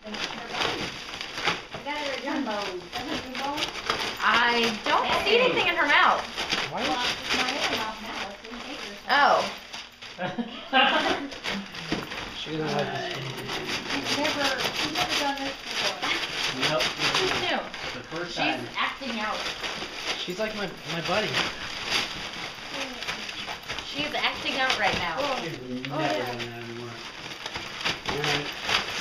I got her a jumbo. Doesn't jumbo? I don't see anything in her mouth. Why? Well, it's not in her mouth now. It's in papers. Oh. She doesn't like this. She's never done this before. Nope. She's new. The first She's time. acting out. She's like my buddy. She's acting out right now. She's never done that anymore. Alright.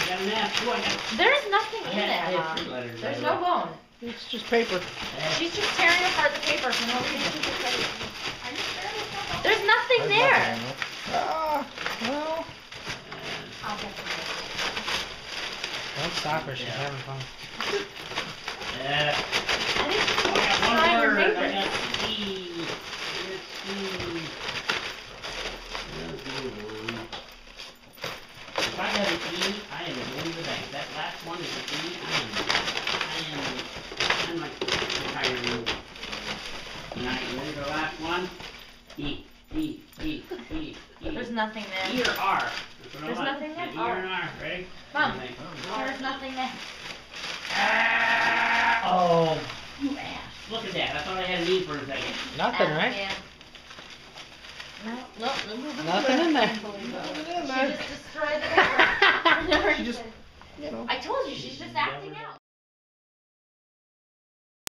I got a nap. Ooh, I got There's nothing in I it, had Mom. 3 letters. There's no bone. It's just paper. She's just tearing apart the paper for no reason. Are you sure there's no? There's nothing there. Ah, well. I'll get the Don't stop her. She's Yeah. having fun. Yeah. I think she's Oh, I got one trying your word. I favorite. got C. Let's see. If I have an E, I am going to the bank. That last one is an E. I'm like retiring. Now, you ready for the last one? E. There's nothing E there. or R? That's what I There's want. nothing there. E or an R. Ready? Mom, Okay. there's nothing there. Oh, you ass. Look at that. I thought I had an E for a second. Nothing, right? Yeah. No, Nothing in there. She just destroyed the paper. She just, you know. I told you, she's just acting out.